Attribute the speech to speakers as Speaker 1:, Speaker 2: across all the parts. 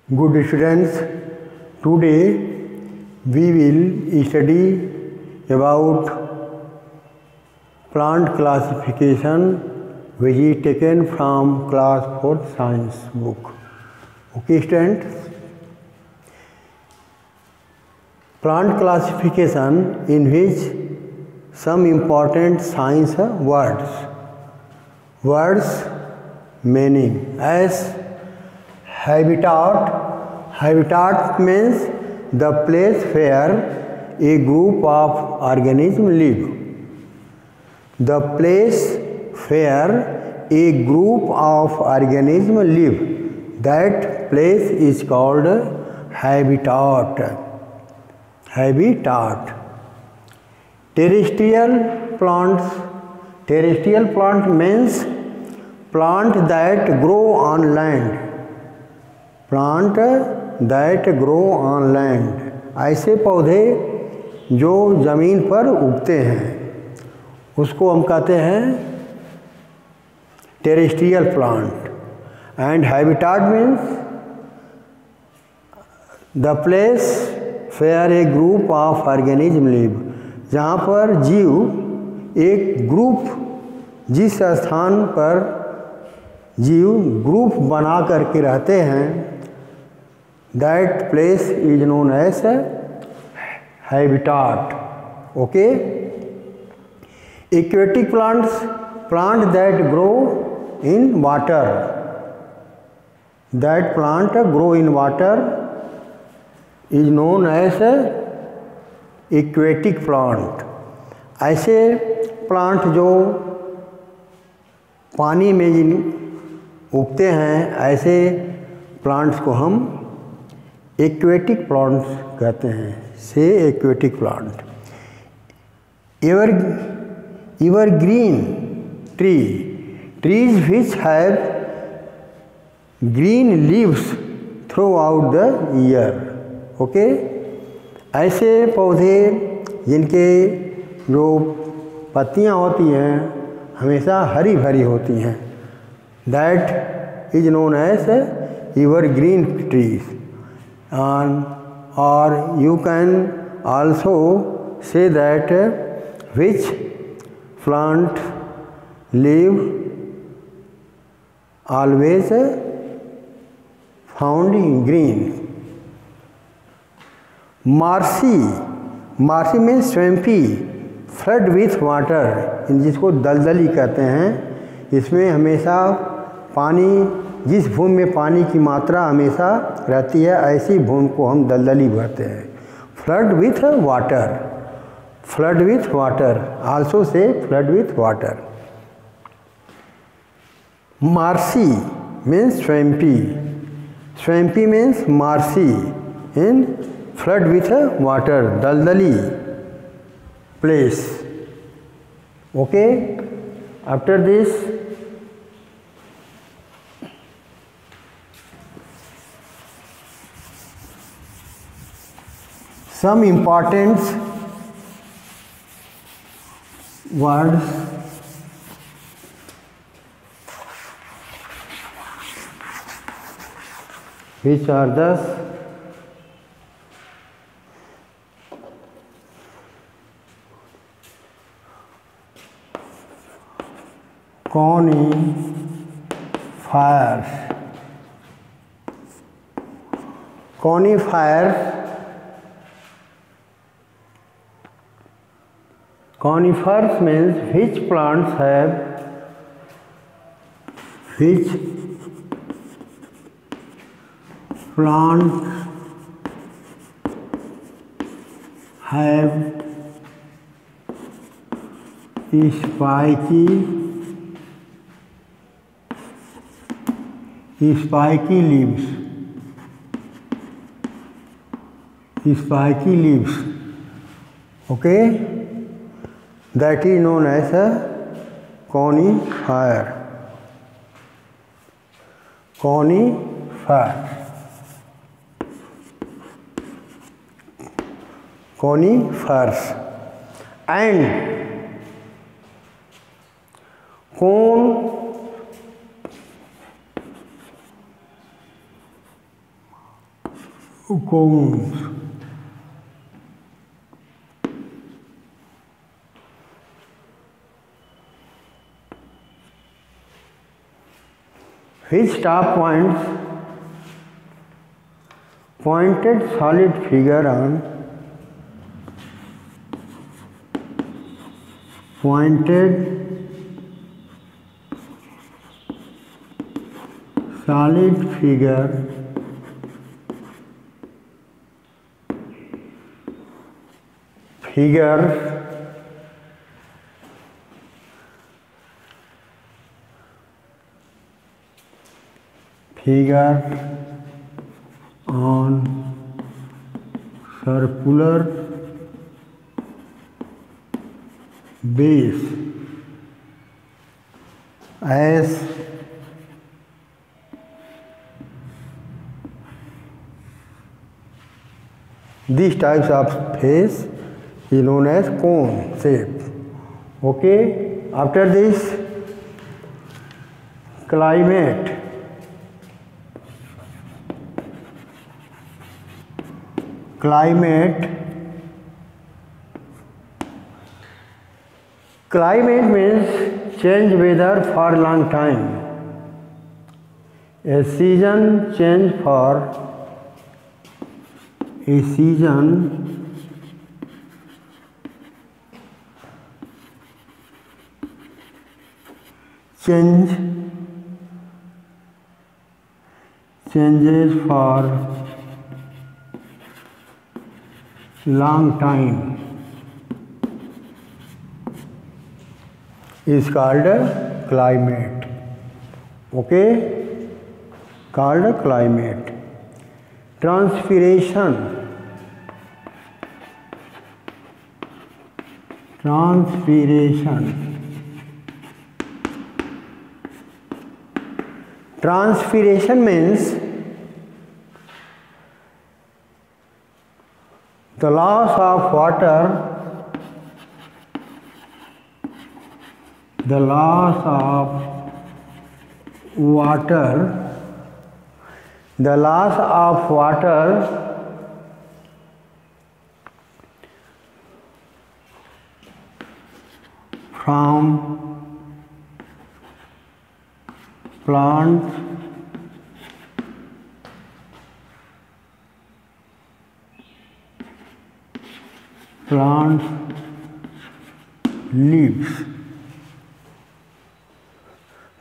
Speaker 1: Good students, today we will study about plant classification which is taken from class 4th science book. Okay students, plant classification in which some important science words meaning as habitat means the place where a group of organisms live. The place where a group of organisms live, that place is called habitat. Terrestrial plant means plant that grow on land. ऐसे पौधे जो ज़मीन पर उगते हैं उसको हम कहते हैं terrestrial plant. And habitat means the place where a group of organism live, जहाँ पर जीव एक ग्रुप, जिस स्थान पर जीव ग्रुप बना करके रहते हैं, that place is known as habitat. Okay. Aquatic plants that grow in water. That plant grow in water is known as aquatic plant. ऐसे प्लांट जो पानी में उगते हैं, ऐसे प्लांट्स को हम एक्वेटिक प्लांट्स कहते हैं. से aquatic plant. Evergreen trees which have green leaves throughout the year. Okay. ऐसे पौधे जिनके जो पत्तियां होती हैं हमेशा हरी भरी होती हैं, that is known as evergreen trees. Or you can also say that which plant live always found in green. Marshy means swampy, flood with water, जिसको दलदली कहते हैं. इसमें हमेशा पानी, जिस भूमि में पानी की मात्रा हमेशा रहती है, ऐसी भूमि को हम दलदली कहते हैं. Flood with water, also say flood with water. Marshy means swampy means marshy in flood with water, दलदली place. Okay. After this some important words which are thus Conifers means which plants have spiky leaves. Okay. That is known as a conifers. And cones. Which top points pointed solid figure on pointed solid figure on circular base as these types of face is known as cone shape. Okay, after this, climate. Climate means change weather for long time. A season change for changes for long time is called climate. Okay, called climate. Transpiration means the loss of water, from plants leaves.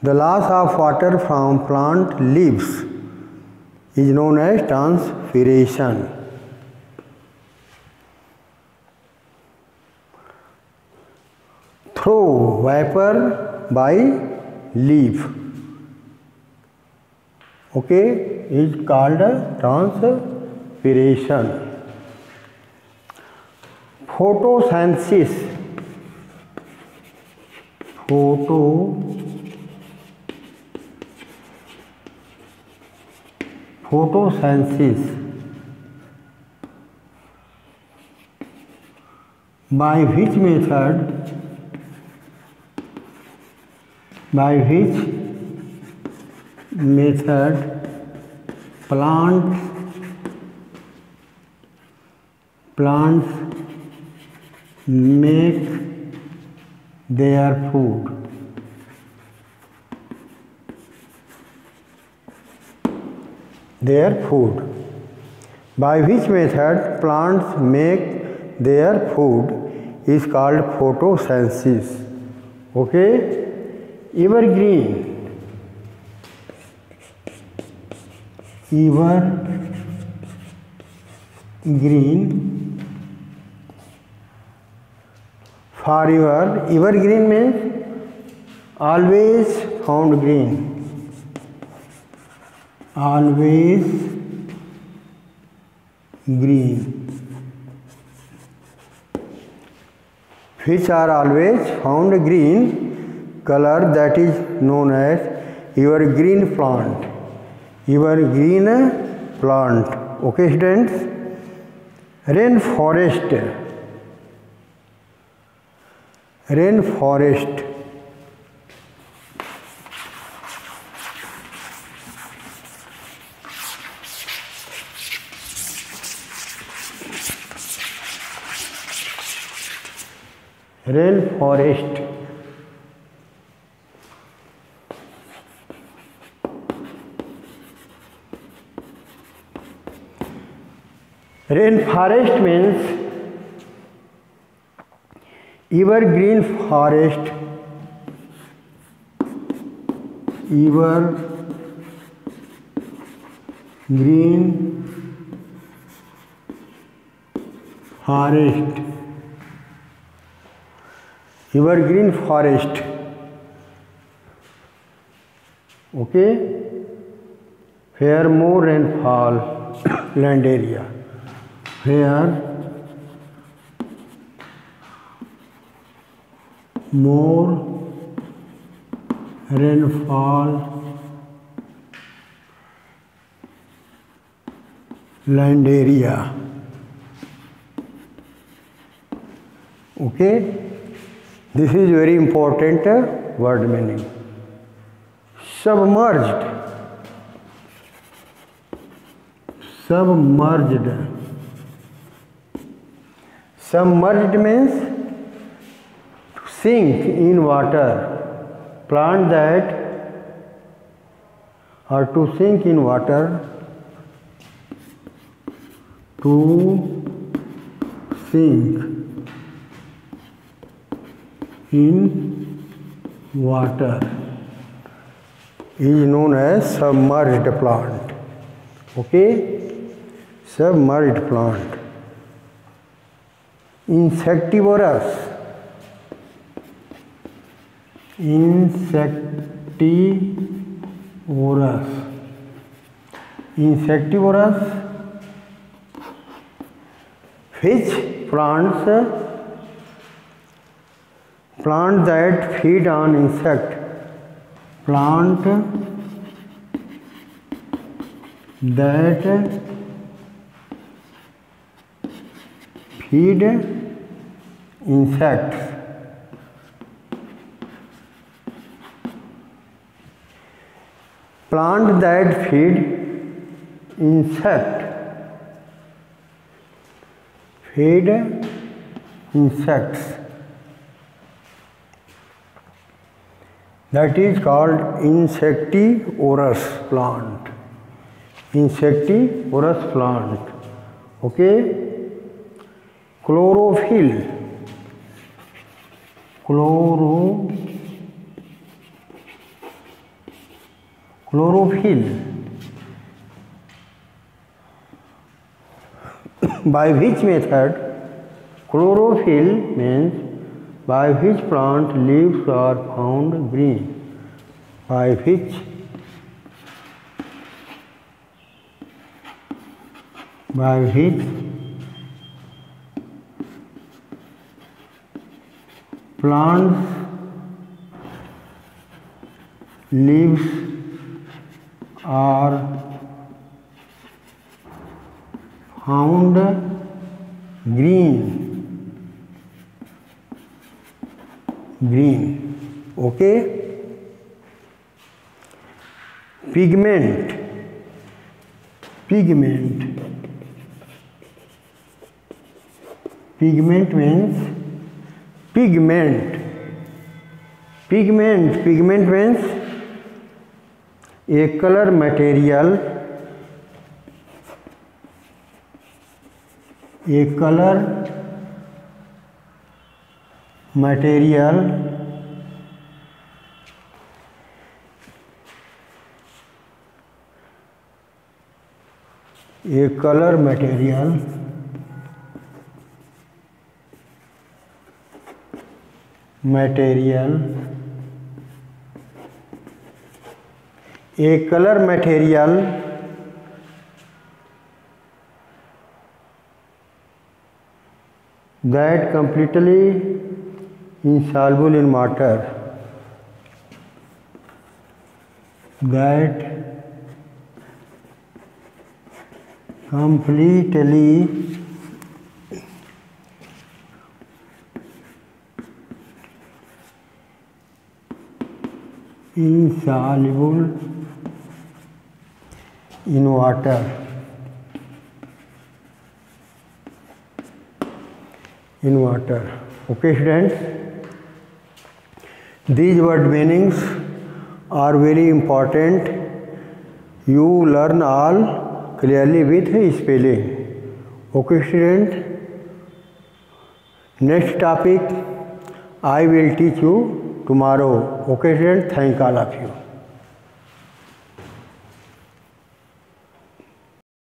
Speaker 1: The loss of water from plant leaves is known as transpiration. Throw vapor by leaf, okay, is called transpiration. Photosynthesis by which method plants make their food. By which method plants make their food is called photosynthesis. Okay, evergreen forever. Evergreen means always found green. Which are always found green color, that is known as evergreen plant. Okay, students. Rainforest rain forest, rain forest means evergreen forest, evergreen forest, evergreen forest, okay, where more rainfall land area, where more rainfall land area, okay. This is very important word meaning. Submerged, submerged, submerged means sink in water, plant that or to sink in water, to sink in water is known as submerged plant, okay, submerged plant. Insectivorous, insectivorous, insectivorous, which plants, plant that feed on insect, plant that feed insects, plant that feed insect, feed insects, that is called insectivorous plant, insectivorous plant, okay. Chlorophyll, chlorophyll, by which method? Chlorophyll means by which plant leaves are found green, by which plants leaves are found green, okay. Pigment, pigment means pigment means a color material, a color material that completely insoluble in water, that completely insoluble in water, in water. Okay students, these word meanings are very important. You learn all clearly with spelling. Okay student, next topic I will teach you tomorrow. Okay student, thank all of you.